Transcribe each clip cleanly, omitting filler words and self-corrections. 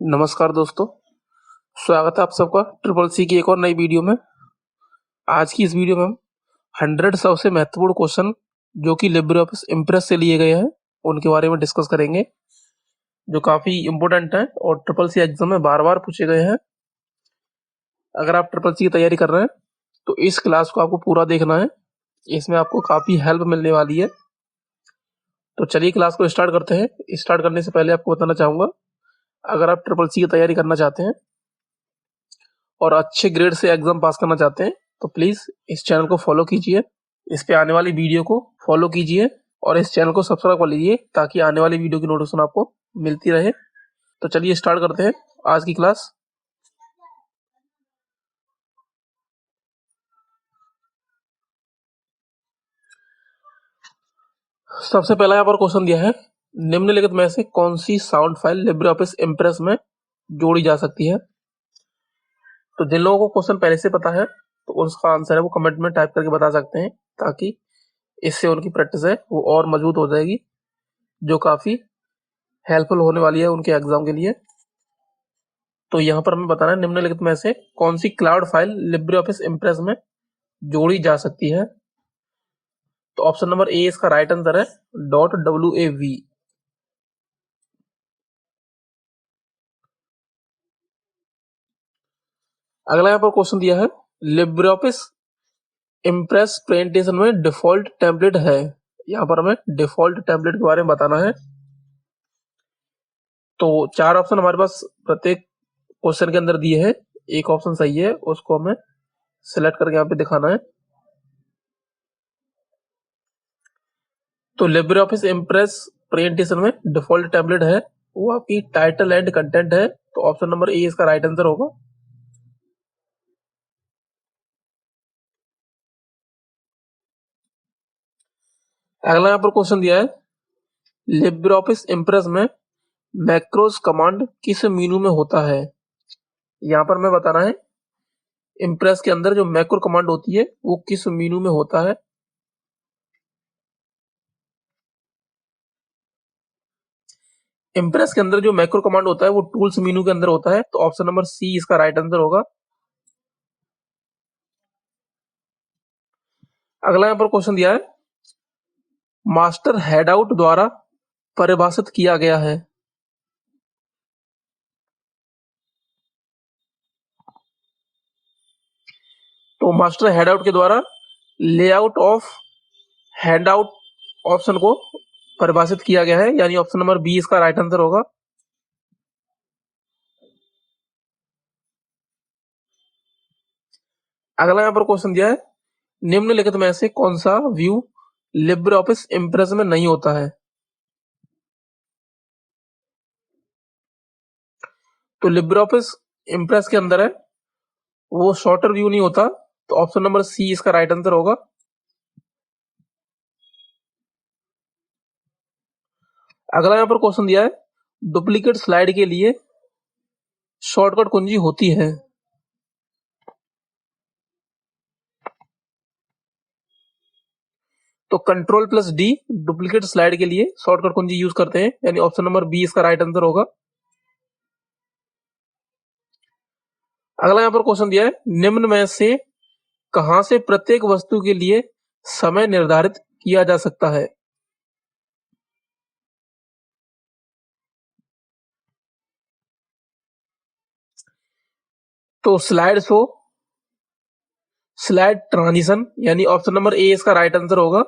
नमस्कार दोस्तों, स्वागत है आप सबका ट्रिपल सी की एक और नई वीडियो में। आज की इस वीडियो में हम 100 सबसे महत्वपूर्ण क्वेश्चन जो कि लिब्रे ऑफिस इम्प्रेस से लिए गए हैं उनके बारे में डिस्कस करेंगे, जो काफ़ी इम्पोर्टेंट हैं और ट्रिपल सी एग्जाम में बार बार पूछे गए हैं। अगर आप ट्रिपल सी की तैयारी कर रहे हैं तो इस क्लास को आपको पूरा देखना है, इसमें आपको काफ़ी हेल्प मिलने वाली है। तो चलिए क्लास को स्टार्ट करते हैं। स्टार्ट करने से पहले आपको बताना चाहूँगा, अगर आप ट्रिपल सी की तैयारी करना चाहते हैं और अच्छे ग्रेड से एग्जाम पास करना चाहते हैं तो प्लीज़ इस चैनल को फॉलो कीजिए, इस पे आने वाली वीडियो को फॉलो कीजिए और इस चैनल को सब्सक्राइब कर लीजिए ताकि आने वाली वीडियो की नोटिफिकेशन आपको मिलती रहे। तो चलिए स्टार्ट करते हैं आज की क्लास। सबसे पहला यहाँ पर क्वेश्चन दिया है, निम्नलिखित में से कौन सी sound file Libre Office Impress में जोड़ी जा सकती है। तो जिन लोगों को क्वेश्चन पहले से पता है तो उसका आंसर है वो कमेंट में टाइप करके बता सकते हैं, ताकि इससे उनकी प्रैक्टिस है वो और मजबूत हो जाएगी, जो काफ़ी हेल्पफुल होने वाली है उनके एग्जाम के लिए। तो यहाँ पर हमें बताना है निम्नलिखित में से कौन सी cloud file Libre Office Impress में जोड़ी जा सकती है। तो ऑप्शन नंबर ए इसका राइट आंसर है .wav। अगला यहाँ पर क्वेश्चन दिया है, लिब्रे ऑफिस इम्प्रेस प्रेजेंटेशन में डिफॉल्ट टेम्पलेट है। यहाँ पर हमें डिफॉल्ट टेम्पलेट के बारे में बताना है। तो चार ऑप्शन हमारे पास प्रत्येक क्वेश्चन के अंदर दिए हैं, एक ऑप्शन सही है, उसको हमें सिलेक्ट करके यहाँ पे दिखाना है। तो लिब्रे ऑफिस इम्प्रेस प्रेजेंटेशन में डिफॉल्ट टेम्पलेट है वो आपकी टाइटल एंड कंटेंट है। तो ऑप्शन नंबर ए इसका राइट आंसर होगा। अगला यहाँ पर क्वेश्चन दिया है, लिब्रे ऑफिस इम्प्रेस में मैक्रोस कमांड किस मेनू में होता है। यहाँ पर हमें बताना है इम्प्रेस के अंदर जो मैक्रो कमांड होती है वो किस मेनू में होता है। इम्प्रेस के अंदर जो मैक्रो कमांड होता है वो टूल्स मेनू के अंदर होता है। तो ऑप्शन नंबर सी इसका राइट आंसर होगा। अगला यहाँ पर क्वेश्चन दिया है, मास्टर हेडआउट द्वारा परिभाषित किया गया है। तो मास्टर हेडआउट के द्वारा लेआउट ऑफ हैंडआउट ऑप्शन को परिभाषित किया गया है, यानी ऑप्शन नंबर बी इसका राइट आंसर होगा। अगला यहाँ पर क्वेश्चन दिया है, निम्नलिखित में से कौन सा व्यू लिब्रे ऑफिस इम्प्रेस में नहीं होता है। तो लिब्रे ऑफिस इम्प्रेस के अंदर है वो शॉर्टर व्यू नहीं होता। तो ऑप्शन नंबर सी इसका राइट आंसर होगा। अगला यहाँ पर क्वेश्चन दिया है, डुप्लीकेट स्लाइड के लिए शॉर्टकट कुंजी होती है। तो control plus D duplicate slide के लिए शॉर्टकट कुंजी यूज करते हैं, यानी ऑप्शन नंबर बी इसका राइट आंसर होगा। अगला यहाँ पर क्वेश्चन दिया है, निम्न में से कहां से प्रत्येक वस्तु के लिए समय निर्धारित किया जा सकता है। तो स्लाइड शो, स्लाइड ट्रांजिशन, यानी ऑप्शन नंबर ए इसका राइट आंसर होगा।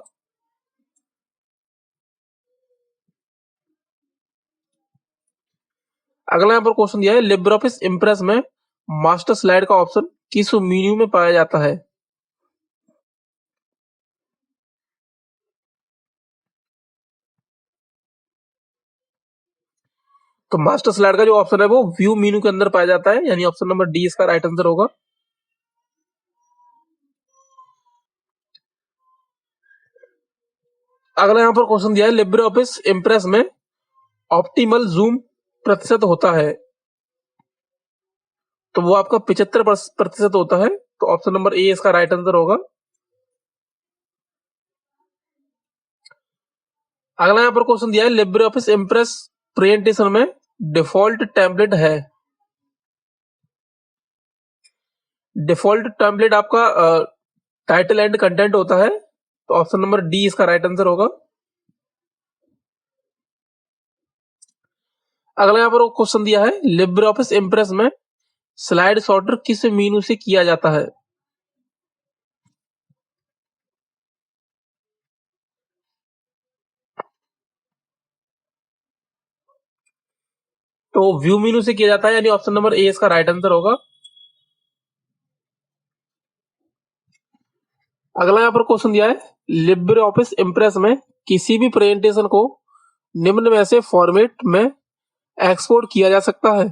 अगला यहाँ पर क्वेश्चन दिया है, लिब्रे ऑफिस इम्प्रेस में मास्टर स्लाइड का ऑप्शन किस मेन्यू में पाया जाता है। तो मास्टर स्लाइड का जो ऑप्शन है वो व्यू मेन्यू के अंदर पाया जाता है, यानी ऑप्शन नंबर डी इसका राइट आंसर होगा। अगला यहाँ पर क्वेश्चन दिया है, लिब्रे ऑफिस इम्प्रेस में ऑप्टिमल जूम प्रतिशत होता है। तो वो आपका 75% होता है। तो ऑप्शन नंबर ए इसका राइट आंसर होगा। अगला यहाँ पर क्वेश्चन दिया है, लिब्रे ऑफिस इम्प्रेस प्रेजेंटेशन में डिफॉल्ट टेम्पलेट है। डिफॉल्ट टेम्पलेट आपका टाइटल एंड कंटेंट होता है, तो ऑप्शन नंबर डी इसका राइट आंसर होगा। अगला यहाँ पर क्वेश्चन दिया है, लिब्रे ऑफिस इम्प्रेस में स्लाइड सॉर्टर किस मेनू से किया जाता है? तो व्यू मेनू से किया जाता है, यानी ऑप्शन नंबर ए इसका राइट आंसर होगा। अगला यहाँ पर क्वेश्चन दिया है, लिब्रे ऑफिस इम्प्रेस में किसी भी प्रेजेंटेशन को निम्न में से फॉर्मेट में एक्सपोर्ट किया जा सकता है।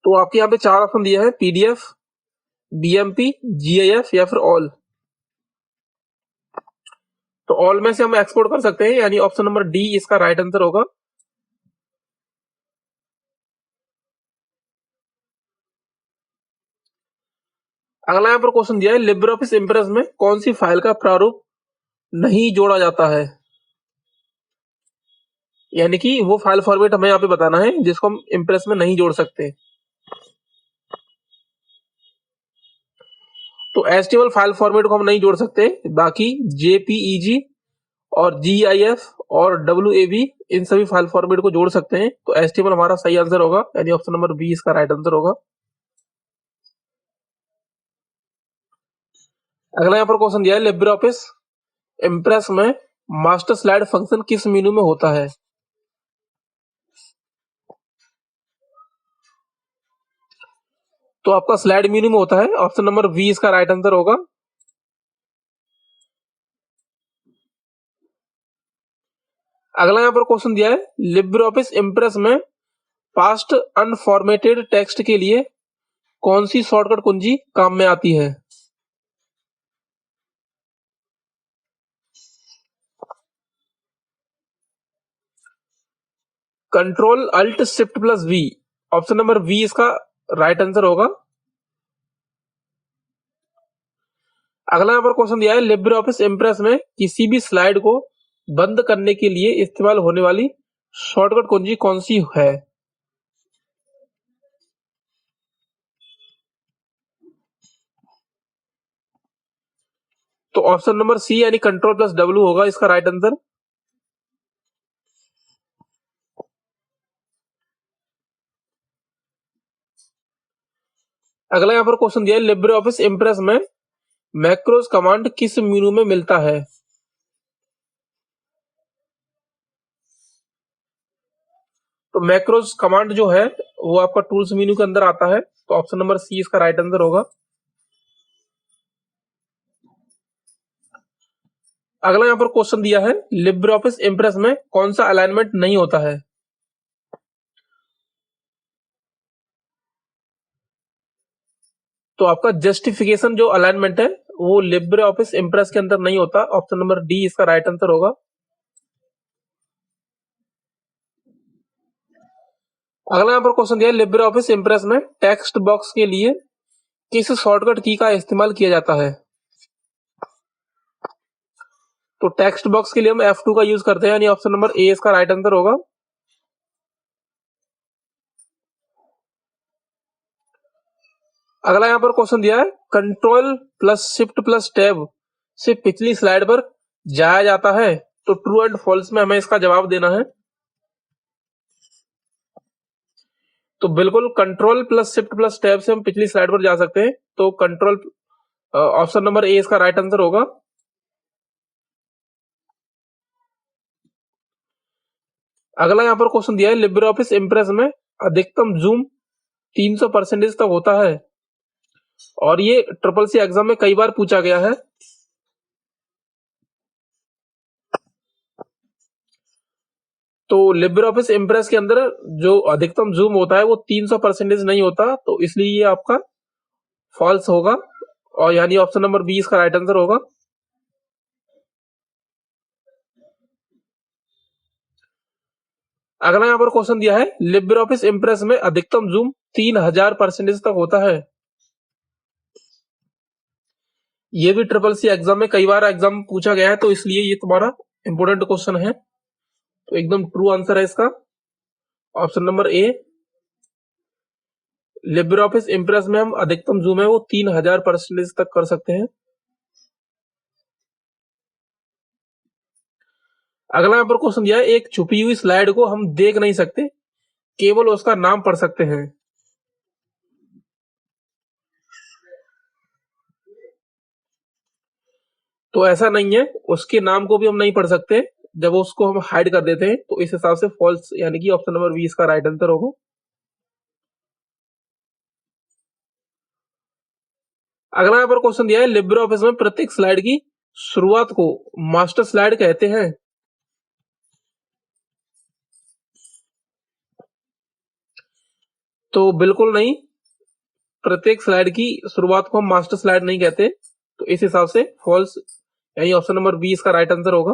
तो आपके यहाँ पे चार ऑप्शन दिए हैं, पीडीएफ, बीएमपी, जीआईएफ या फिर ऑल। तो ऑल में से हम एक्सपोर्ट कर सकते हैं, यानी ऑप्शन नंबर डी इसका राइट आंसर होगा। अगला यहाँ पर क्वेश्चन दिया है, लिब्रे ऑफिस इम्प्रेस में कौन सी फाइल का प्रारूप नहीं जोड़ा जाता है? यानी कि वो फाइल फॉर्मेट हमें यहाँ पे बताना है जिसको हम इम्प्रेस में नहीं जोड़ सकते। तो एचटीएमएल फाइल फॉर्मेट को हम नहीं जोड़ सकते, बाकी जेपीईजी और जीआईएफ और डब्ल्यूएबी इन सभी फाइल फॉर्मेट को जोड़ सकते हैं। तो एचटीएमएल हमारा सही आंसर होगा, यानी ऑप्शन नंबर बी इसका राइट आंसर होगा। अगला यहाँ पर क्वेश्चन दिया है, लिब्रे ऑफिस इम्प्रेस में मास्टर स्लाइड फंक्शन किस मेनू में होता है? तो आपका स्लाइड मेनू में होता है, ऑप्शन नंबर बी इसका राइट आंसर होगा। अगला यहाँ पर क्वेश्चन दिया है, लिब्रे ऑफिस इम्प्रेस में पास्ट अनफॉर्मेटेड टेक्स्ट के लिए कौन सी शॉर्टकट कुंजी काम में आती है? Control alt shift plus V, option number V इसका राइट आंसर होगा। अगला यहाँ पर क्वेश्चन दिया है, लिब्रे ऑफिस इम्प्रेस में किसी भी स्लाइड को बंद करने के लिए इस्तेमाल होने वाली शॉर्टकट कुंजी कौन सी है? तो ऑप्शन नंबर सी यानी कंट्रोल प्लस डब्ल्यू होगा इसका राइट आंसर। अगला यहाँ पर क्वेश्चन दिया है, लिब्रे ऑफिस इम्प्रेस में मैक्रोज कमांड किस मेनू में मिलता है? तो मैक्रोज कमांड जो है वो आपका टूल्स मेनू के अंदर आता है, तो ऑप्शन नंबर सी इसका राइट आंसर होगा। अगला यहाँ पर क्वेश्चन दिया है, लिब्रे ऑफिस इम्प्रेस में कौन सा अलाइनमेंट नहीं होता है? तो आपका जस्टिफिकेशन जो अलाइनमेंट है वो लिब्रे ऑफिस इम्प्रेस के अंदर नहीं होता, ऑप्शन नंबर डी इसका राइट आंसर होगा। अगला यहाँ पर क्वेश्चन दिया है, लिब्रे ऑफिस इम्प्रेस में टेक्स्ट बॉक्स के लिए किस शॉर्टकट की का इस्तेमाल किया जाता है? तो टेक्स्ट बॉक्स के लिए हम F2 का यूज करते हैं, यानी ऑप्शन नंबर ए इसका राइट आंसर होगा। अगला यहाँ पर क्वेश्चन दिया है, control plus shift plus tab से पिछली स्लाइड पर जाया जाता है, तो ट्रू एंड फॉल्स में हमें इसका जवाब देना है। तो बिल्कुल control plus shift plus tab से हम पिछली स्लाइड पर जा सकते हैं, तो कंट्रोल ऑप्शन नंबर ए इसका राइट आंसर होगा। अगला यहाँ पर क्वेश्चन दिया है, लिब्रे ऑफिस इम्प्रेस में अधिकतम जूम 300% तक होता है, और ये ट्रिपल सी एग्जाम में कई बार पूछा गया है। तो लिब्रे ऑफिस इम्प्रेस के अंदर जो अधिकतम जूम होता है वो 300% नहीं होता, तो इसलिए ये आपका फॉल्स होगा, और यानी ऑप्शन नंबर बी इसका राइट आंसर होगा। अगला यहाँ पर क्वेश्चन दिया है, लिब्रे ऑफिस इम्प्रेस में अधिकतम जूम 3000% तक होता है। ये भी ट्रिपल सी एग्जाम में कई बार एग्जाम पूछा गया है, तो इसलिए ये तुम्हारा इंपोर्टेंट क्वेश्चन है। तो एकदम ट्रू आंसर है इसका option number A. Libre Office Impress में हम अधिकतम जूम है वो 3000% तक कर सकते हैं। अगला यहाँ पर क्वेश्चन दिया है, एक छुपी हुई स्लाइड को हम देख नहीं सकते, केवल उसका नाम पढ़ सकते हैं। तो ऐसा नहीं है, उसके नाम को भी हम नहीं पढ़ सकते जब उसको हम हाइड कर देते हैं, तो इस हिसाब से फॉल्स, यानी कि ऑप्शन नंबर बी इसका राइट आंसर होगा। अगला यहाँ पर क्वेश्चन दिया है, लिब्रे ऑफिस में प्रत्येक स्लाइड की शुरुआत को मास्टर स्लाइड कहते हैं। तो बिल्कुल नहीं, प्रत्येक स्लाइड की शुरुआत को हम मास्टर स्लाइड नहीं कहते, तो इस हिसाब से फॉल्स, यानी ऑप्शन नंबर बी इसका राइट आंसर होगा।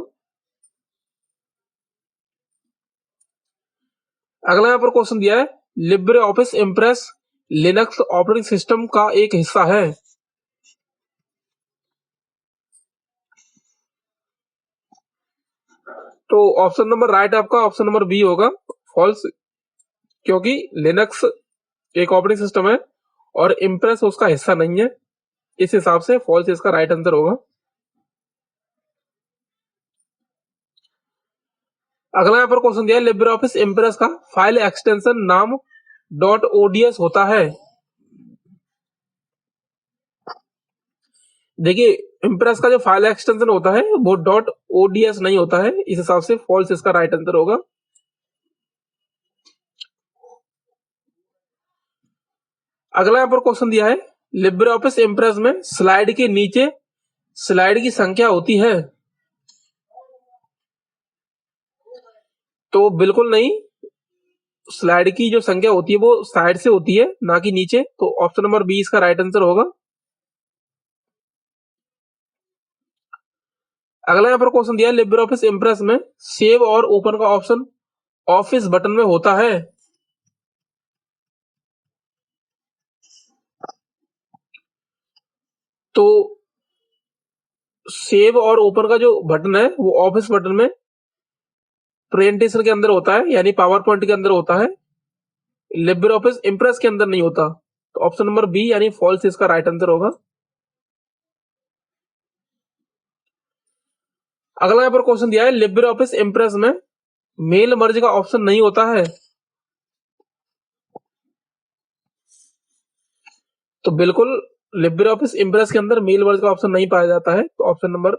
अगला यहाँ पर क्वेश्चन दिया है, Libre Office impress Linux operating system का एक हिस्सा है। तो ऑप्शन नंबर राइट आपका ऑप्शन नंबर बी होगा, फॉल्स, क्योंकि लिनक्स एक ऑपरेटिंग सिस्टम है और इम्प्रेस उसका हिस्सा नहीं है, इस हिसाब से फॉल्स इसका राइट आंसर होगा। अगला यहाँ पर क्वेश्चन दिया है, लिब्रे ऑफिस इम्प्रेस का फाइल एक्सटेंशन नाम .ods होता है। देखिए, इम्प्रेस का जो फाइल एक्सटेंशन होता है वो .ods नहीं होता है, इस हिसाब से फॉल्स इसका राइट आंसर होगा। अगला यहाँ पर क्वेश्चन दिया है, लिब्रे ऑफिस इम्प्रेस में स्लाइड के नीचे स्लाइड की संख्या होती है। तो बिल्कुल नहीं, स्लाइड की जो संख्या होती है वो साइड से होती है, ना कि नीचे, तो ऑप्शन नंबर बी इसका राइट आंसर होगा। अगला यहाँ पर क्वेश्चन दिया है, लिब्रे ऑफिस इम्प्रेस में सेव और ओपन का ऑप्शन ऑफिस बटन में होता है। तो सेव और ओपन का जो बटन है वो ऑफिस बटन में प्रेजेंटेशन के अंदर होता है, यानी पावर पॉइंट के अंदर होता है, लिब्रे ऑफिस इम्प्रेस के अंदर नहीं होता। तो ऑप्शन नंबर बी यानी फॉल्स इसका राइट आंसर होगा। अगला यहाँ पर क्वेश्चन दिया है, लिब्रे ऑफिस इम्प्रेस में मेल मर्ज का ऑप्शन नहीं होता है। तो बिल्कुल, लिब्रे ऑफिस इम्प्रेस के अंदर मेल मर्ज का ऑप्शन नहीं पाया जाता है, तो ऑप्शन नंबर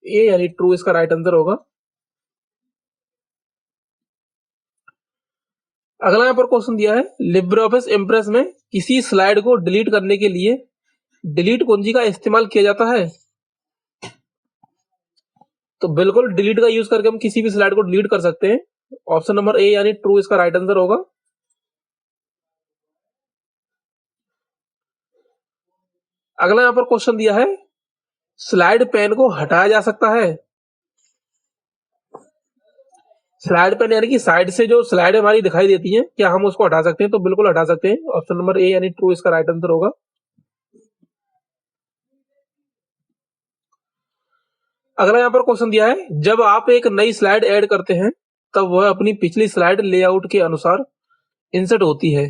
ए यानी ट्रू इसका राइट आंसर होगा। अगला यहाँ पर क्वेश्चन दिया है, लिब्रे ऑफिस इम्प्रेस में किसी स्लाइड को डिलीट करने के लिए डिलीट कुंजी का इस्तेमाल किया जाता है। तो बिल्कुल, डिलीट का यूज करके हम किसी भी स्लाइड को डिलीट कर सकते हैं, ऑप्शन नंबर ए यानी ट्रू इसका राइट आंसर होगा। अगला यहाँ पर क्वेश्चन दिया है, स्लाइड पेन को हटाया जा सकता है। स्लाइड पेन यानी कि साइड से जो स्लाइड हमारी दिखाई देती है, क्या हम उसको हटा सकते हैं? तो बिल्कुल हटा सकते हैं, ऑप्शन नंबर ए यानी ट्रू इसका राइट आंसर होगा। अगला यहाँ पर क्वेश्चन दिया है, जब आप एक नई स्लाइड ऐड करते हैं तब वह अपनी पिछली स्लाइड लेआउट के अनुसार इंसर्ट होती है।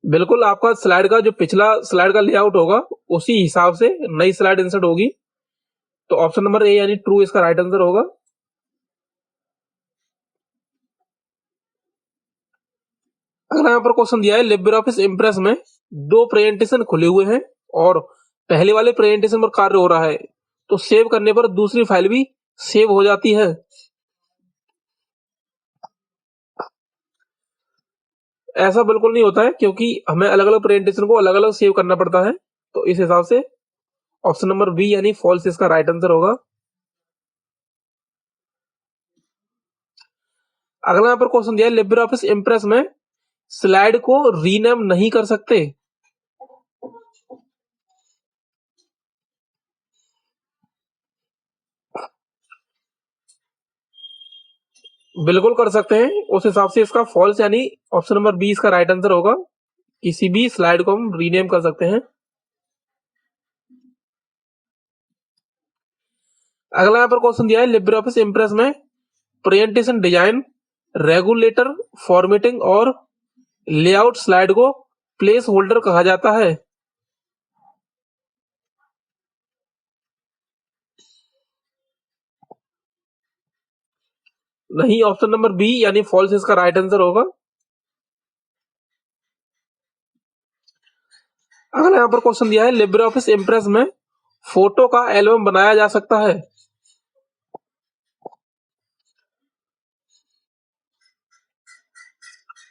बिल्कुल, आपका स्लाइड का जो पिछला स्लाइड का लेआउट होगा उसी हिसाब से नई स्लाइड इंसर्ट होगी, तो ऑप्शन नंबर ए यानी ट्रू इसका राइट आंसर होगा। अगला यहाँ पर क्वेश्चन दिया है, लिब्रे ऑफिस इम्प्रेस में दो प्रेजेंटेशन खुले हुए हैं और पहले वाले प्रेजेंटेशन पर कार्य हो रहा है, तो सेव करने पर दूसरी फाइल भी सेव हो जाती है। ऐसा बिल्कुल नहीं होता है, क्योंकि हमें अलग अलग प्रेजेंटेशन को अलग अलग सेव करना पड़ता है, तो इस हिसाब से ऑप्शन नंबर बी यानी फॉल्स इसका राइट आंसर होगा। अगला यहाँ पर क्वेश्चन दिया है, लिब्रे ऑफिस इम्प्रेस में स्लाइड को रीनेम नहीं कर सकते। बिल्कुल कर सकते हैं, उस हिसाब से इसका फॉल्स यानी ऑप्शन नंबर बी इसका राइट आंसर होगा। किसी भी स्लाइड को हम रीनेम कर सकते हैं। अगला यहाँ पर क्वेश्चन दिया है लिब्रे ऑफिस इम्प्रेस में प्रेजेंटेशन डिजाइन, रेगुलेटर, फॉर्मेटिंग और लेआउट स्लाइड को प्लेस होल्डर कहा जाता है। नहीं, ऑप्शन नंबर बी यानी फॉल्स इसका राइट आंसर होगा। अगला यहाँ पर क्वेश्चन दिया है लिब्रे ऑफिस इम्प्रेस में फोटो का एल्बम बनाया जा सकता है।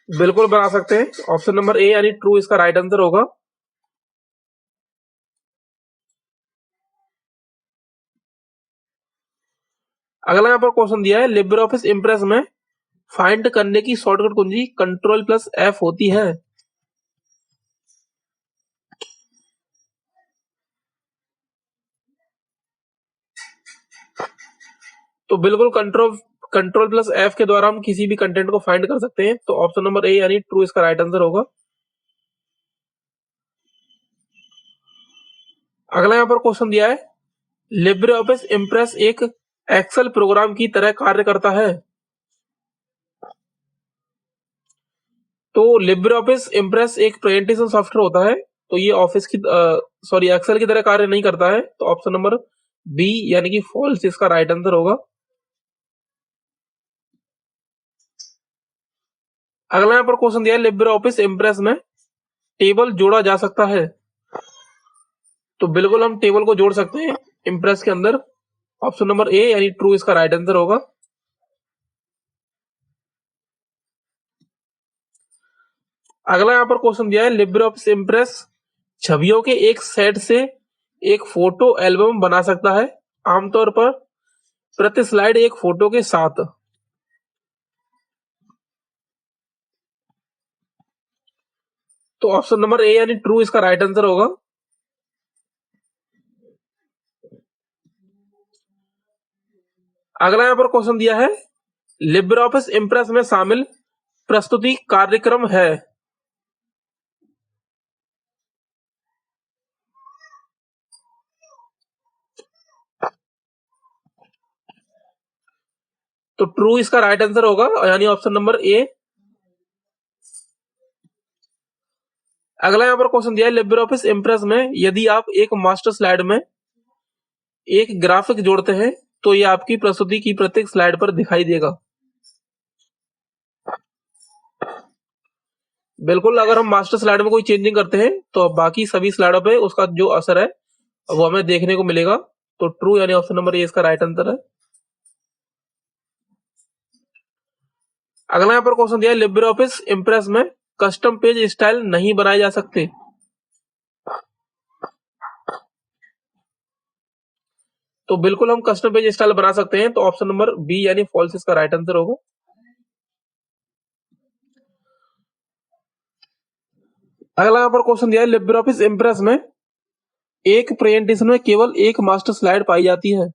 बिल्कुल बना सकते हैं, ऑप्शन नंबर ए यानी ट्रू इसका राइट आंसर होगा। अगला यहाँ पर क्वेश्चन दिया है लिब्रे ऑफिस इम्प्रेस में फाइंड करने की शॉर्टकट कुंजी कंट्रोल प्लस एफ होती है। तो बिल्कुल कंट्रोल प्लस एफ के द्वारा हम किसी भी कंटेंट को फाइंड कर सकते हैं, तो ऑप्शन नंबर ए यानी ट्रू इसका राइट आंसर होगा। अगला यहाँ पर क्वेश्चन दिया है लिब्रे ऑफिस इम्प्रेस एक एक्सेल प्रोग्राम की तरह कार्य करता है। तो लिब्रे ऑफिस इम्प्रेस एक प्रेजेंटेशन सॉफ्टवेयर होता है, तो ये ऑफिस की एक्सेल की तरह कार्य नहीं करता है, तो ऑप्शन नंबर बी यानी कि फॉल्स इसका राइट आंसर होगा। अगला यहाँ पर क्वेश्चन दिया है लिब्रे ऑफिस इम्प्रेस में टेबल जोड़ा जा सकता है। तो बिल्कुल हम टेबल को जोड़ सकते हैं इम्प्रेस के अंदर, ऑप्शन नंबर ए यानी ट्रू इसका राइट आंसर होगा। अगला यहाँ पर क्वेश्चन दिया है लिब्रे ऑफिस इम्प्रेस छवियों के एक सेट से एक फोटो एल्बम बना सकता है, आमतौर पर प्रति स्लाइड एक फोटो के साथ। तो ऑप्शन नंबर ए यानी ट्रू इसका राइट आंसर होगा। अगला यहाँ पर क्वेश्चन दिया है लिब्रे ऑफिस इम्प्रेस में शामिल प्रस्तुति कार्यक्रम है। तो ट्रू इसका राइट आंसर होगा यानी ऑप्शन नंबर ए। अगला यहाँ पर क्वेश्चन दिया है लिब्रे ऑफिस इम्प्रेस में यदि आप एक मास्टर स्लाइड में एक ग्राफिक जोड़ते हैं तो ये आपकी प्रस्तुति की प्रत्येक स्लाइड पर दिखाई देगा। बिल्कुल, अगर हम मास्टर स्लाइड में कोई चेंजिंग करते हैं तो बाकी सभी स्लाइडों पे उसका जो असर है वो हमें देखने को मिलेगा। तो ट्रू यानी ऑप्शन नंबर ए इसका राइट आंसर है। अगला यहाँ पर क्वेश्चन दिया है लिब्रे ऑफिस इम्प्रेस में कस्टम पेज स्टाइल नहीं बनाए जा सकते। तो बिल्कुल हम कस्टम पेज स्टाइल बना सकते हैं, तो ऑप्शन नंबर बी यानी फॉल्स इसका राइट आंसर होगा। अगला यहाँ पर क्वेश्चन दिया है लिब्रे ऑफिस इम्प्रेस में एक प्रेजेंटेशन में केवल एक मास्टर स्लाइड पाई जाती है।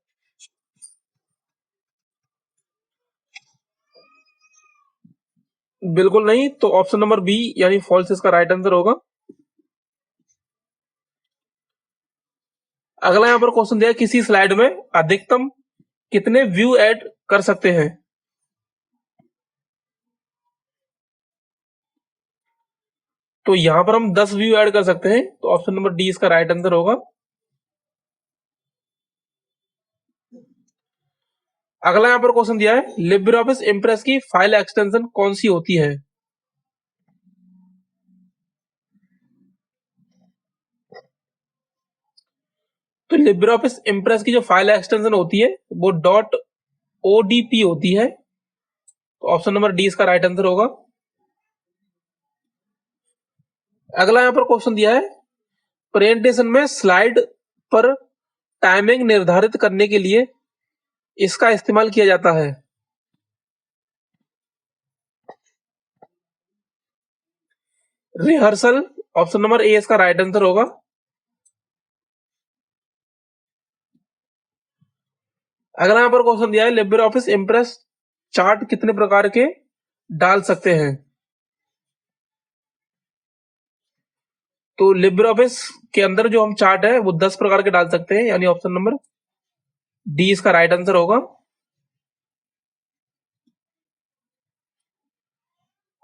बिल्कुल नहीं, तो ऑप्शन नंबर बी यानी फॉल्स इसका राइट आंसर होगा। अगला यहाँ पर क्वेश्चन दिया है किसी स्लाइड में अधिकतम कितने व्यू ऐड कर सकते हैं। तो यहां पर हम 10 व्यू ऐड कर सकते हैं, तो ऑप्शन नंबर डी इसका राइट आंसर होगा। अगला यहाँ पर क्वेश्चन दिया है लिब्रे ऑफिस इम्प्रेस की फाइल एक्सटेंशन कौन सी होती है। तो लिब्रे ऑफिस इम्प्रेस की जो फाइल एक्सटेंशन होती है वो डॉट ओडीपी होती है, तो ऑप्शन नंबर डी इसका राइट आंसर होगा। अगला यहाँ पर क्वेश्चन दिया है प्रेजेंटेशन में स्लाइड पर टाइमिंग निर्धारित करने के लिए इसका इस्तेमाल किया जाता है। रिहर्सल, ऑप्शन नंबर ए इसका राइट आंसर होगा। अगला यहाँ पर क्वेश्चन दिया है लिब्रे ऑफिस इम्प्रेस चार्ट कितने प्रकार के डाल सकते हैं। तो लिब्रे ऑफिस के अंदर जो हम चार्ट है वो 10 प्रकार के डाल सकते हैं, यानी ऑप्शन नंबर डी इसका राइट आंसर होगा।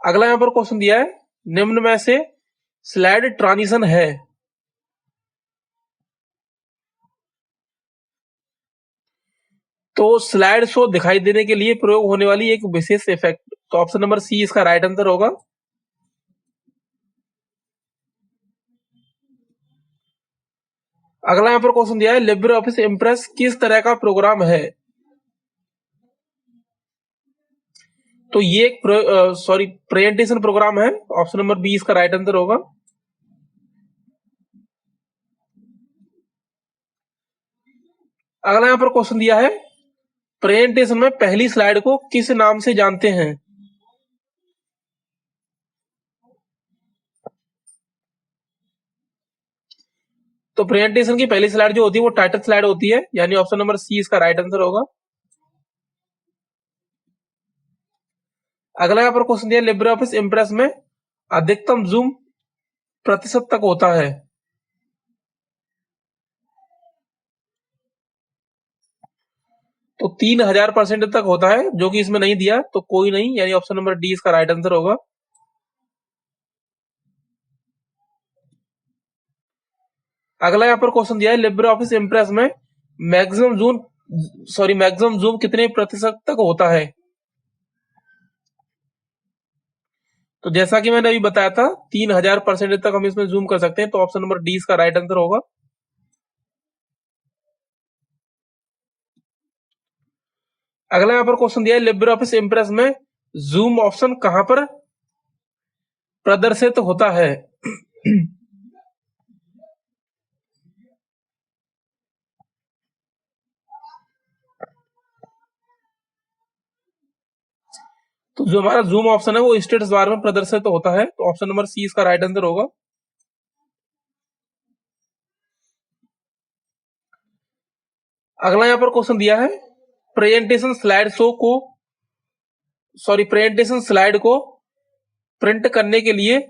अगला यहां पर क्वेश्चन दिया है, निम्न में से स्लाइड ट्रांजिशन है। तो स्लाइड शो दिखाई देने के लिए प्रयोग होने वाली एक विशेष इफेक्ट, तो ऑप्शन नंबर सी इसका राइट आंसर होगा। अगला यहां पर क्वेश्चन दिया है, लिब्रे ऑफिस इम्प्रेस किस तरह का प्रोग्राम है। तो ये एक प्रेजेंटेशन प्रोग्राम है, ऑप्शन नंबर बी इसका राइट आंसर होगा। अगला यहां पर क्वेश्चन दिया है, प्रेजेंटेशन में पहली स्लाइड को किस नाम से जानते हैं। तो प्रेजेंटेशन की पहली स्लाइड जो होती है वो टाइटल स्लाइड होती है, यानी ऑप्शन नंबर सी इसका राइट आंसर होगा। अगला यहां पर क्वेश्चन दिया, लिब्रे ऑफिस इम्प्रेस में अधिकतम जूम प्रतिशत तक होता है। तो 3000% तक होता है, जो कि इसमें नहीं दिया, तो कोई नहीं, यानी ऑप्शन नंबर डी इसका राइट आंसर होगा। अगला यहां पर क्वेश्चन दिया है, लिब्रे ऑफिस इम्प्रेस में मैक्सिमम जूम कितने प्रतिशत तक होता है। तो जैसा कि मैंने अभी बताया था, 3000% तक हम इसमें जूम कर सकते हैं, तो ऑप्शन नंबर डी इसका राइट आंसर होगा। अगला यहां पर क्वेश्चन दिया है, लिब्रे ऑफिस इम्प्रेस में जूम ऑप्शन कहां पर प्रदर्शित होता है। तो जो हमारा जूम ऑप्शन है वो स्टेटस बार में प्रदर्शित होता है, तो ऑप्शन नंबर सी इसका राइट आंसर होगा। अगला यहां पर क्वेश्चन दिया है, प्रेजेंटेशन स्लाइड को प्रिंट करने के लिए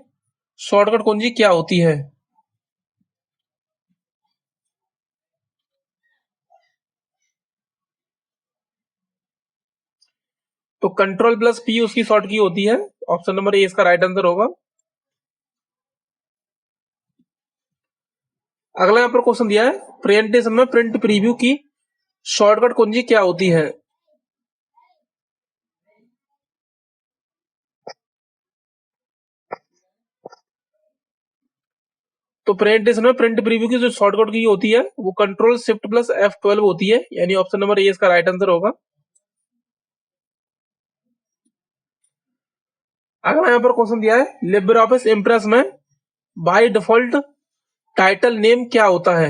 शॉर्टकट कुंजी क्या होती है। तो कंट्रोल प्लस पी उसकी शॉर्ट की होती है, ऑप्शन नंबर ए इसका राइट आंसर होगा। अगला यहां पर क्वेश्चन दिया है, प्रेजेंटेशन में प्रिंट प्रीव्यू की शॉर्टकट कुंजी क्या होती है। तो प्रेजेंटेशन में प्रिंट प्रीव्यू की जो शॉर्टकट की होती है वो कंट्रोल शिफ्ट प्लस F12 होती है, यानी ऑप्शन नंबर ए इसका राइट आंसर होगा। अगला यहां पर क्वेश्चन दिया है, लिब्रे ऑफिस इम्प्रेस में बाय डिफॉल्ट टाइटल नेम क्या होता है।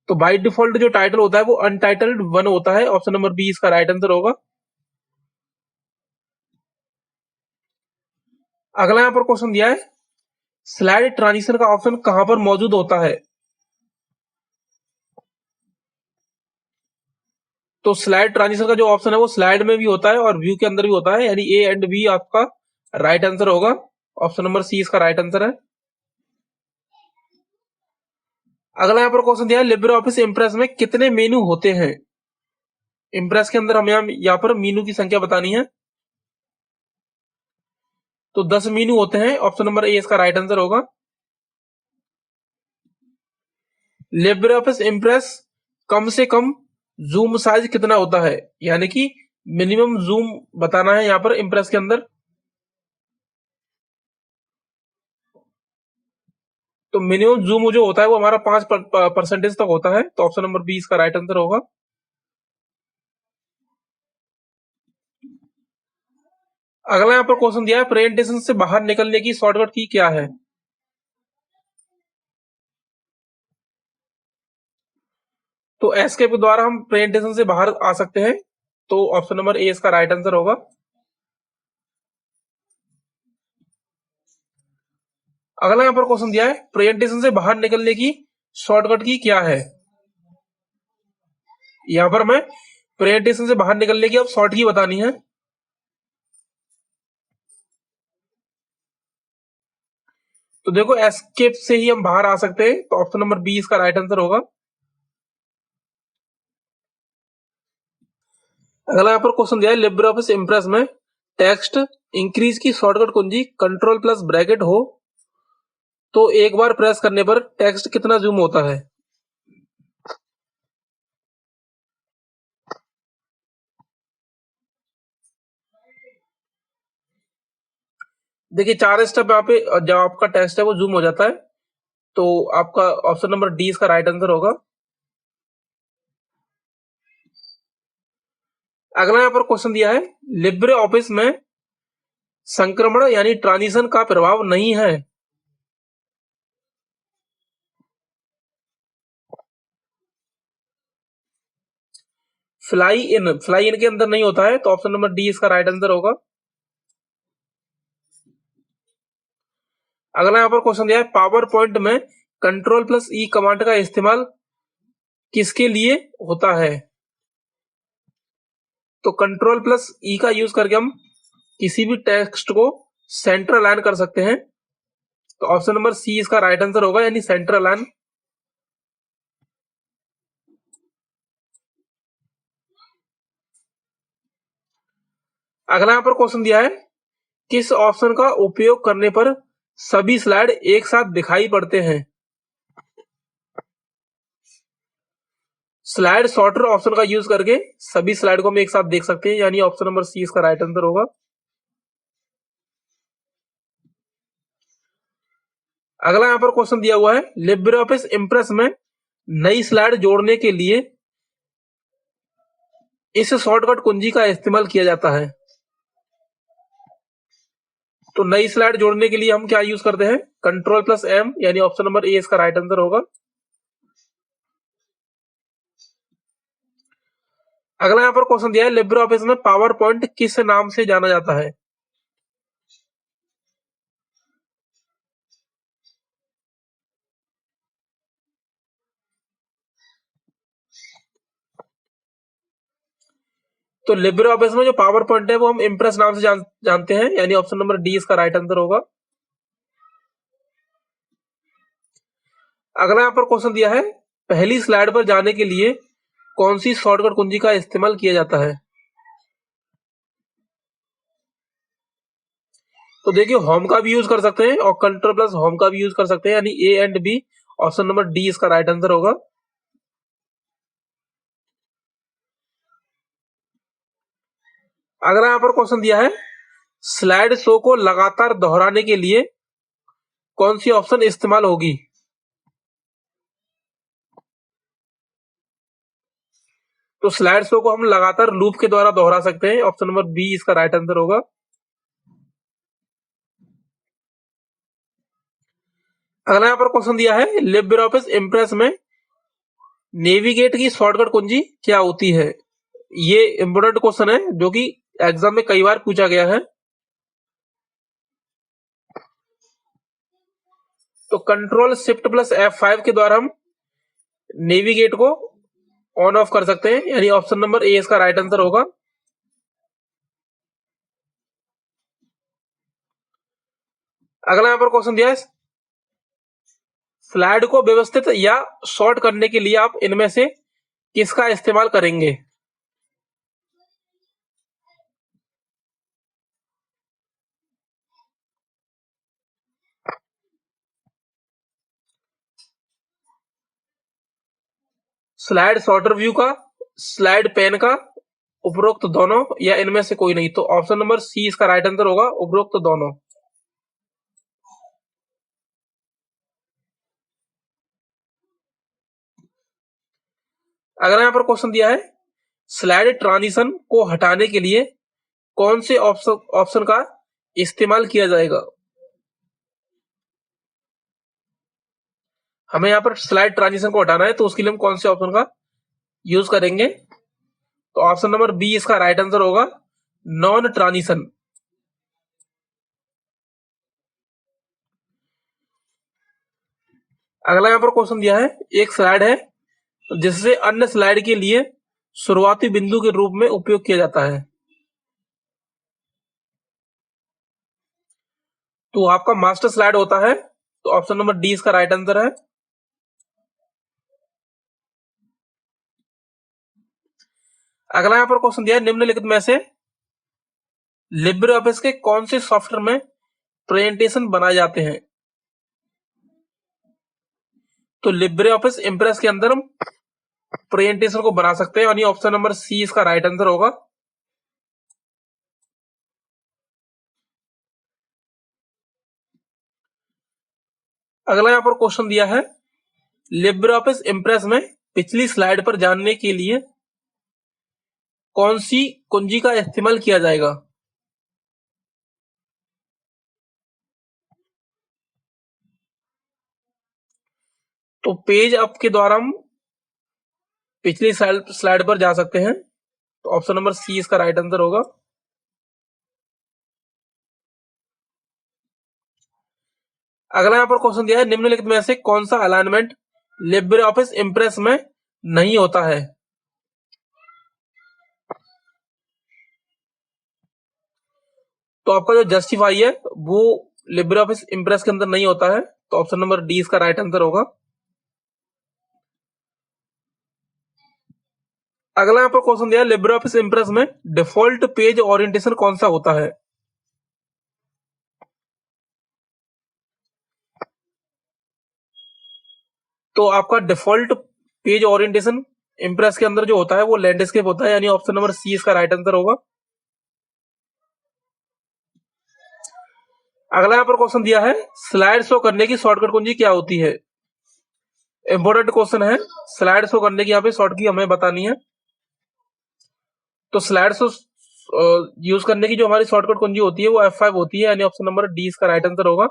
तो बाय डिफॉल्ट जो टाइटल होता है वो अनटाइटल्ड 1 होता है, ऑप्शन नंबर बी इसका राइट आंसर होगा। अगला यहां पर क्वेश्चन दिया है, स्लाइड ट्रांजिशन का ऑप्शन कहां पर मौजूद होता है। तो स्लाइड ट्रांजिशन का जो ऑप्शन है वो स्लाइड में भी होता है और व्यू के अंदर भी होता है, यानी ए एंड बी आपका राइट आंसर होगा, ऑप्शन नंबर सी इसका राइट आंसर है। अगला यहां पर क्वेश्चन दिया है, लिब्रे ऑफिस इम्प्रेस में कितने मेनू होते हैं। इम्प्रेस के अंदर हमें यहाँ पर मेनू की संख्या बतानी है, तो 10 मेनू होते हैं, ऑप्शन नंबर ए इसका राइट आंसर होगा। लिब्रे ऑफिस इम्प्रेस कम से कम जूम साइज कितना होता है, यानी कि मिनिमम जूम बताना है यहाँ पर इम्प्रेस के अंदर। तो मिनिमम जूम जो होता है वो हमारा 5% तक होता है, तो ऑप्शन नंबर बी इसका राइट आंसर होगा। अगला यहाँ पर क्वेश्चन दिया है, प्रेजेंटेशन से बाहर निकलने की शॉर्टकट की क्या है। तो एस्केप के द्वारा हम प्रेजेंटेशन से बाहर आ सकते हैं, तो ऑप्शन नंबर ए इसका राइट आंसर होगा। अगला यहाँ पर क्वेश्चन दिया है, प्रेजेंटेशन से बाहर निकलने की शॉर्टकट की क्या है। यहाँ पर हमें प्रेजेंटेशन से बाहर निकलने की अब शॉर्ट की बतानी है। तो देखो एस्केप से ही हम बाहर आ सकते हैं, तो ऑप्शन नंबर बी इसका राइट आंसर होगा। अगला यहाँ पर क्वेश्चन दिया है, लिब्रे ऑफिस इंप्रेस में टेक्स्ट इंक्रीज की शॉर्टकट कुंजी कंट्रोल प्लस ब्रैकेट हो तो एक बार प्रेस करने पर टेक्स्ट कितना जूम होता है। देखिए 4 स्टेप यहाँ पे जब आपका टेक्स्ट है वो जूम हो जाता है, तो आपका ऑप्शन नंबर डी इसका राइट आंसर होगा। अगला यहाँ पर क्वेश्चन दिया है, लिब्रे ऑफिस में संक्रमण यानी ट्रांजिशन का प्रभाव नहीं है। फ्लाई इन के अंदर नहीं होता है, तो ऑप्शन नंबर डी इसका राइट आंसर होगा। अगला यहाँ पर क्वेश्चन दिया है, पावर पॉइंट में कंट्रोल प्लस ई कमांड का इस्तेमाल किसके लिए होता है। तो कंट्रोल प्लस ई का यूज करके हम किसी भी टेक्स्ट को सेंटर अलाइन कर सकते हैं, तो ऑप्शन नंबर सी इसका राइट आंसर होगा, यानी सेंटर अलाइन। अगला यहाँ पर क्वेश्चन दिया है, किस ऑप्शन का उपयोग करने पर सभी स्लाइड एक साथ दिखाई पड़ते हैं। स्लाइड सॉर्टर ऑप्शन का यूज करके सभी स्लाइड को हम एक साथ देख सकते हैं, यानी ऑप्शन नंबर सी इसका राइट आंसर होगा। अगला यहाँ पर क्वेश्चन दिया हुआ है, लिब्रे ऑफिस इंप्रेस में नई स्लाइड जोड़ने के लिए इस शॉर्टकट कुंजी का इस्तेमाल किया जाता है। तो नई स्लाइड जोड़ने के लिए हम क्या यूज करते हैं, कंट्रोल प्लस एम, यानी ऑप्शन नंबर ए इसका राइट आंसर होगा। अगला यहाँ पर क्वेश्चन दिया है, लिब्रे ऑफिस में पावर पॉइंट किस नाम से जाना जाता है। तो लिब्रे ऑफिस में जो पावर पॉइंट है वो हम इंप्रेस नाम से जानते हैं, यानी ऑप्शन नंबर डी इसका राइट आंसर होगा। अगला यहाँ पर क्वेश्चन दिया है, पहली स्लाइड पर जाने के लिए कौन सी शॉर्टकट कुंजी का इस्तेमाल किया जाता है। तो देखिए होम का भी यूज कर सकते हैं और कंट्रोल प्लस होम का भी यूज कर सकते हैं, यानी A and B, option number D इसका राइट आंसर होगा। अगला यहाँ पर क्वेश्चन दिया है, स्लाइड शो को लगातार दोहराने के लिए कौन सी ऑप्शन इस्तेमाल होगी। तो स्लाइड शो को हम लगातार लूप के द्वारा दोहरा सकते हैं, ऑप्शन नंबर बी इसका राइट आंसर होगा। अगला यहाँ पर क्वेश्चन दिया है, लिब्रे ऑफिस इंप्रेस में नेविगेट की शॉर्टकट कुंजी क्या होती है। ये इंपोर्टेंट क्वेश्चन है जो कि एग्जाम में कई बार पूछा गया है। तो कंट्रोल शिफ्ट प्लस F5 के द्वारा हम नेविगेट को ऑन ऑफ कर सकते हैं, यानी ऑप्शन नंबर ए इसका राइट आंसर होगा। अगला यहाँ पर क्वेश्चन दिया है, स्लाइड को व्यवस्थित या शॉर्ट करने के लिए आप इनमें से किसका इस्तेमाल करेंगे। स्लाइड शॉर्टर व्यू का, स्लाइड पेन का, उपरोक्त दोनों, या इनमें से कोई नहीं। तो ऑप्शन नंबर सी इसका राइट आंसर होगा, उपरोक्त दोनों। अगर यहाँ पर क्वेश्चन दिया है, स्लाइड ट्रांजिशन को हटाने के लिए कौन से ऑप्शन का इस्तेमाल किया जाएगा। हमें यहाँ पर स्लाइड ट्रांजिशन को हटाना है, तो उसके लिए हम कौन से ऑप्शन का यूज करेंगे। तो ऑप्शन नंबर बी इसका राइट आंसर होगा, नॉन ट्रांजिशन। अगला यहाँ पर क्वेश्चन दिया है, एक स्लाइड है जिससे अन्य स्लाइड के लिए शुरुआती बिंदु के रूप में उपयोग किया जाता है। तो आपका मास्टर स्लाइड होता है, तो ऑप्शन नंबर डी इसका राइट आंसर है। अगला यहाँ पर क्वेश्चन दिया है, निम्नलिखित में से लिब्रे ऑफिस के कौन से सॉफ्टवेयर में प्रेजेंटेशन बनाए जाते हैं? तो लिब्रे ऑफिस इंप्रेस के अंदर हम प्रेजेंटेशन को बना सकते हैं, यानी ऑप्शन नंबर सी इसका राइट आंसर होगा। अगला यहाँ पर क्वेश्चन दिया है, लिब्रे ऑफिस इंप्रेस में पिछली स्लाइड पर जानने के लिए कौन सी कुंजी का इस्तेमाल किया जाएगा? तो पेज अप के द्वारा हम पिछली स्लाइड पर जा सकते हैं, तो ऑप्शन नंबर सी इसका राइट आंसर होगा। अगला यहाँ पर क्वेश्चन दिया है, निम्नलिखित में से कौन सा अलाइनमेंट लिब्रे ऑफिस इंप्रेस में नहीं होता है? तो आपका जो जस्टिफाई है वो लिब्रे ऑफिस इंप्रेस के अंदर नहीं होता है, तो ऑप्शन नंबर डी इसका राइट आंसर होगा। अगला यहाँ पर क्वेश्चन दिया है, लिब्रे ऑफिस इंप्रेस में डिफॉल्ट पेज ओरिएंटेशन कौन सा होता है? तो आपका डिफॉल्ट पेज ओरिएंटेशन इंप्रेस के अंदर जो होता है वो लैंडस्केप होता है, यानी ऑप्शन नंबर सी इसका राइट आंसर होगा। अगला यहाँ पर क्वेश्चन दिया है, स्लाइड शो करने की शॉर्टकट कुंजी क्या होती है? इंपोर्टेंट क्वेश्चन है, स्लाइड शो करने की यहाँ पे शॉर्ट की हमें बतानी है। तो स्लाइड शो यूज करने की जो हमारी शॉर्टकट कुंजी होती है वो F5 होती है, यानी ऑप्शन नंबर डी इसका राइट आंसर होगा।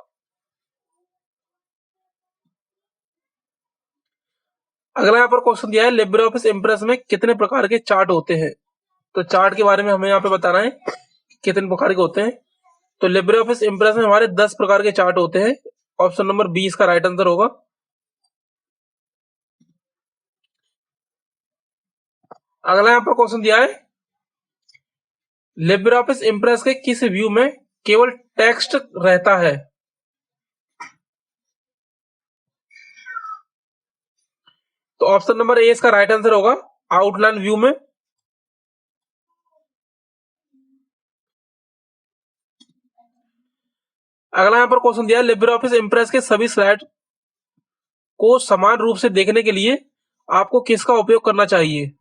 अगला यहाँ पर क्वेश्चन दिया है, लिब्रे ऑफिस इंप्रेस में कितने प्रकार के चार्ट होते हैं? तो चार्ट के बारे में हमें यहाँ पे बताना है कितने प्रकार के होते हैं। तो लिब्रे ऑफिस इंप्रेस में हमारे 10 प्रकार के चार्ट होते हैं, ऑप्शन नंबर बी इसका राइट आंसर होगा। अगला यहाँ पर क्वेश्चन दिया है, लिब्रे ऑफिस इंप्रेस के किस व्यू में केवल टेक्स्ट रहता है? तो ऑप्शन नंबर ए इसका राइट आंसर होगा, आउटलाइन व्यू में। अगला यहाँ पर क्वेश्चन दिया है, लिब्रे ऑफिस इंप्रेस के सभी स्लाइड को समान रूप से देखने के लिए आपको किसका उपयोग करना चाहिए?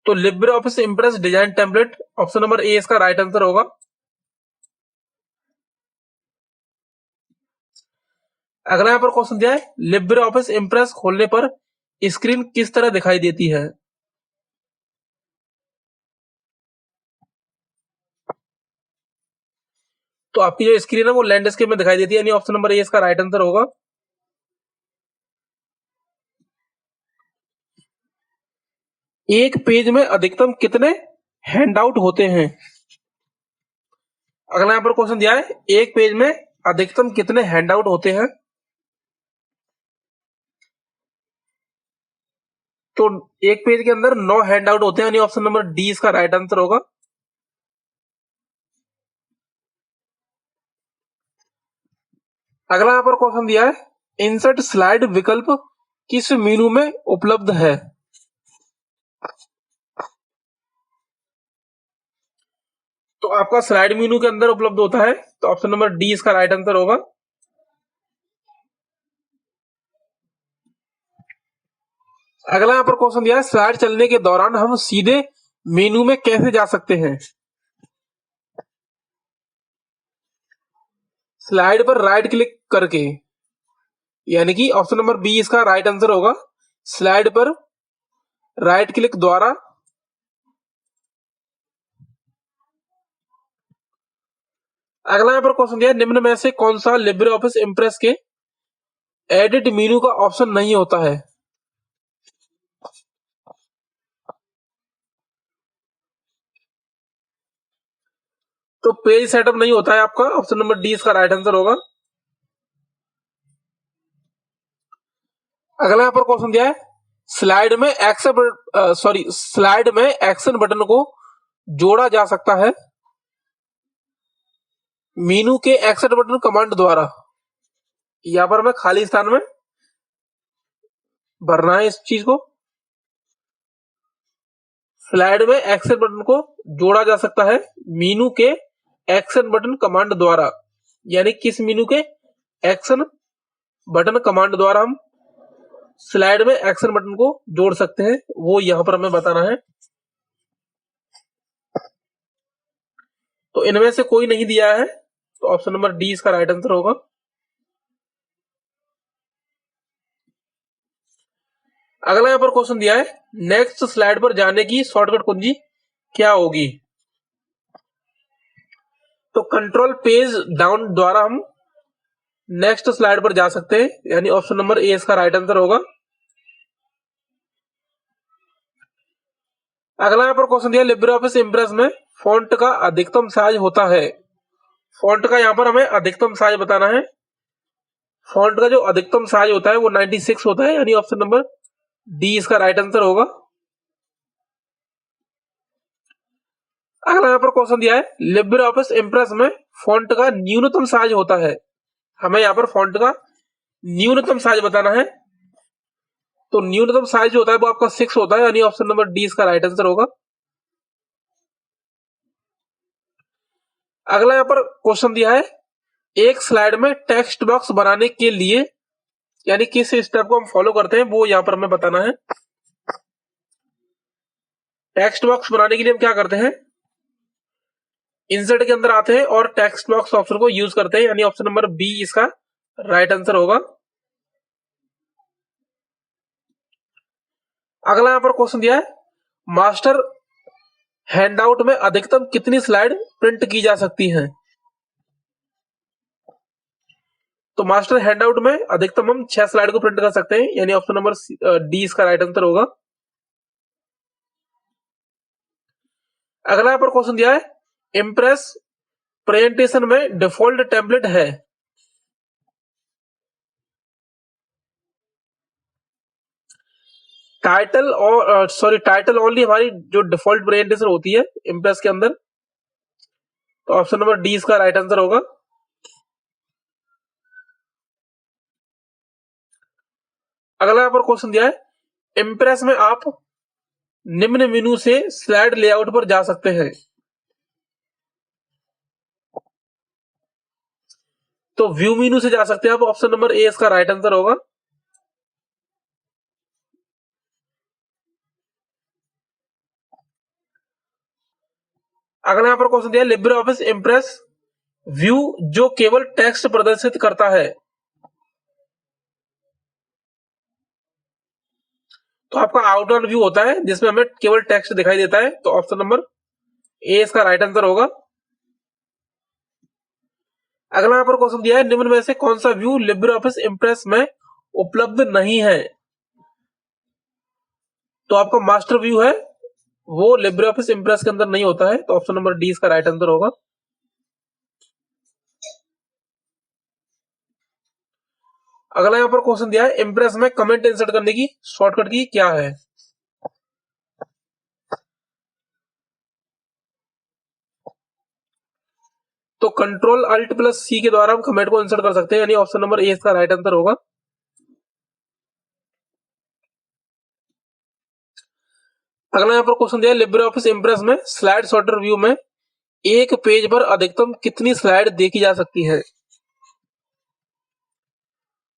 तो Libre office Impress design template, option number A इसका राइट आंसर होगा। अगला यहाँ पर क्वेश्चन दिया है, लिब्रे ऑफिस इंप्रेस खोलने पर स्क्रीन किस तरह दिखाई देती है? तो आपकी जो स्क्रीन है वो लैंडस्केप में दिखाई देती है, यानी ऑप्शन नंबर ए इसका राइट आंसर होगा। एक पेज में अधिकतम कितने हैंडआउट होते हैं? अगला यहाँ पर क्वेश्चन दिया है, एक पेज में अधिकतम कितने हैंडआउट होते हैं? तो एक पेज के अंदर 9 हैंडआउट होते हैं, यानी ऑप्शन नंबर डी इसका राइट आंसर होगा। अगला यहाँ पर क्वेश्चन दिया है, इंसर्ट स्लाइड विकल्प किस मेनू में उपलब्ध है? तो आपका स्लाइड मेनू के अंदर उपलब्ध होता है, तो ऑप्शन नंबर डी इसका राइट आंसर होगा। अगला यहाँ पर क्वेश्चन दिया है, स्लाइड चलने के दौरान हम सीधे मेनू में कैसे जा सकते हैं? स्लाइड पर राइट क्लिक करके, यानी कि ऑप्शन नंबर बी इसका राइट आंसर होगा। स्लाइड पर राइट क्लिक द्वारा अगला यहाँ पर क्वेश्चन दिया, निम्न में से कौन सा लिब्रे ऑफिस इंप्रेस के एडिट मेनू का ऑप्शन नहीं होता है? तो पेज सेटअप नहीं होता है आपका, ऑप्शन नंबर डी इसका राइट आंसर होगा। अगला यहाँ पर क्वेश्चन दिया है, स्लाइड में एक्शन बटन को जोड़ा जा सकता है मीनू के एक्शन बटन कमांड द्वारा। यहां पर हमें खाली स्थान में भरना है इस चीज को। स्लाइड में एक्शन बटन को जोड़ा जा सकता है मीनू के एक्शन बटन कमांड द्वारा, यानी किस मीनू के एक्शन बटन कमांड द्वारा हम स्लाइड में एक्शन बटन को जोड़ सकते हैं, वो यहां पर हमें बताना है। तो इनमें से कोई नहीं दिया है, तो ऑप्शन नंबर डी इसका राइट आंसर होगा। अगला यहां पर क्वेश्चन दिया है, नेक्स्ट स्लाइड पर जाने की शॉर्टकट कुंजी क्या होगी? तो कंट्रोल पेज डाउन द्वारा हम नेक्स्ट स्लाइड पर जा सकते हैं, यानी ऑप्शन नंबर ए इसका राइट आंसर होगा। अगला यहां पर क्वेश्चन दिया, लिब्रे ऑफिस इंप्रेस में फॉन्ट का अधिकतम साइज होता है। फॉन्ट का यहां पर हमें अधिकतम साइज बताना है। फॉन्ट का जो अधिकतम साइज होता है वो 96 होता है, यानी ऑप्शन नंबर डी इसका राइट आंसर होगा। अगला यहां पर क्वेश्चन दिया है, लिब्रे ऑफिस इंप्रेस में फॉन्ट का न्यूनतम साइज होता है। हमें यहां पर फॉन्ट का न्यूनतम साइज बताना है। तो न्यूनतम साइज जो होता है वो आपका 6 होता है, यानी ऑप्शन नंबर डी इसका राइट आंसर होगा। अगला यहां पर क्वेश्चन दिया है, एक स्लाइड में टेक्स्ट बॉक्स बनाने के लिए यानी किस स्टेप को हम फॉलो करते हैं वो यहां पर हमें बताना है। टेक्स्ट बॉक्स बनाने के लिए हम क्या करते हैं, इंसर्ट के अंदर आते हैं और टेक्स्ट बॉक्स ऑप्शन को यूज करते हैं, यानी ऑप्शन नंबर बी इसका राइट आंसर होगा। अगला यहां पर क्वेश्चन दिया है, मास्टर हैंडआउट में अधिकतम कितनी स्लाइड प्रिंट की जा सकती हैं? तो मास्टर हैंडआउट में अधिकतम हम 6 स्लाइड को प्रिंट कर सकते हैं, यानी ऑप्शन नंबर डी इसका राइट आंसर होगा। अगला यहां पर क्वेश्चन दिया है, इंप्रेस प्रेजेंटेशन में डिफॉल्ट टेम्पलेट है। टाइटल ओनली हमारी जो डिफॉल्ट प्रेजेंटेशन होती है इंप्रेस के अंदर, तो ऑप्शन नंबर डी इसका राइट आंसर होगा। अगला यहां पर क्वेश्चन दिया है, इंप्रेस में आप निम्न मेनू से स्लाइड लेआउट पर जा सकते हैं। तो व्यू मेनू से जा सकते हैं आप, ऑप्शन नंबर ए इसका राइट आंसर होगा। अगला यहां पर क्वेश्चन दिया, लिब्रे ऑफिस इंप्रेस व्यू जो केवल टेक्स्ट प्रदर्शित करता है। तो आपका आउटलाइन व्यू होता है जिसमें हमें केवल टेक्स्ट दिखाई देता है, तो ऑप्शन नंबर ए इसका राइट आंसर होगा। अगला यहां पर क्वेश्चन दिया है, निम्न में से कौन सा व्यू लिब्रे ऑफिस इंप्रेस में उपलब्ध नहीं है? तो आपका मास्टर व्यू है वो लिब्रे ऑफिस इंप्रेस के अंदर नहीं होता है, तो ऑप्शन नंबर डी इसका राइट आंसर होगा। अगला यहां पर क्वेश्चन दिया है, इंप्रेस में कमेंट इंसर्ट करने की शॉर्टकट की क्या है? तो कंट्रोल अल्ट प्लस सी के द्वारा हम कमेंट को इंसर्ट कर सकते हैं, यानी ऑप्शन नंबर ए इसका राइट आंसर होगा। अगला यहां पर क्वेश्चन दिया है, लिब्रे ऑफिस इंप्रेस में स्लाइड सॉर्टर व्यू में एक पेज पर अधिकतम कितनी स्लाइड देखी जा सकती है?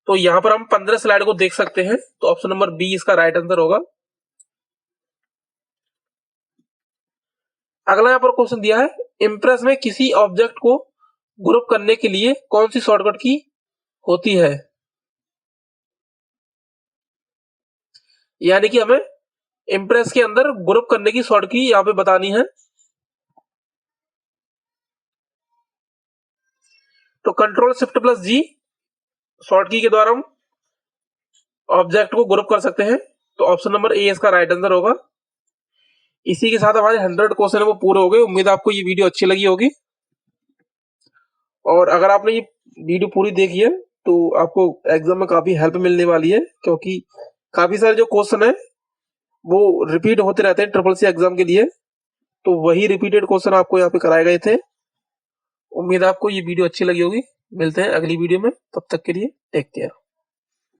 तो यहां पर हम 15 स्लाइड को देख सकते हैं, तो ऑप्शन नंबर बी इसका राइट आंसर होगा। अगला यहां पर क्वेश्चन दिया है, इंप्रेस में किसी ऑब्जेक्ट को ग्रुप करने के लिए कौन सी शॉर्टकट की होती है? यानी कि हमें इंप्रेस के अंदर ग्रुप करने की शॉर्ट की यहां पे बतानी है। तो कंट्रोल शिफ्ट प्लस जी शॉर्ट की के द्वारा हम ऑब्जेक्ट को ग्रुप कर सकते हैं, तो ऑप्शन नंबर ए इसका राइट आंसर होगा। इसी के साथ हमारे 100 क्वेश्चन है वो पूरे हो गए। उम्मीद आपको ये वीडियो अच्छी लगी होगी, और अगर आपने ये वीडियो पूरी देखी है तो आपको एग्जाम में काफी हेल्प मिलने वाली है, क्योंकि काफी सारे जो क्वेश्चन है वो रिपीट होते रहते हैं ट्रिपल सी एग्जाम के लिए, तो वही रिपीटेड क्वेश्चन आपको यहाँ पे कराए गए थे। उम्मीद है आपको ये वीडियो अच्छी लगी होगी। मिलते हैं अगली वीडियो में, तब तक के लिए टेक केयर।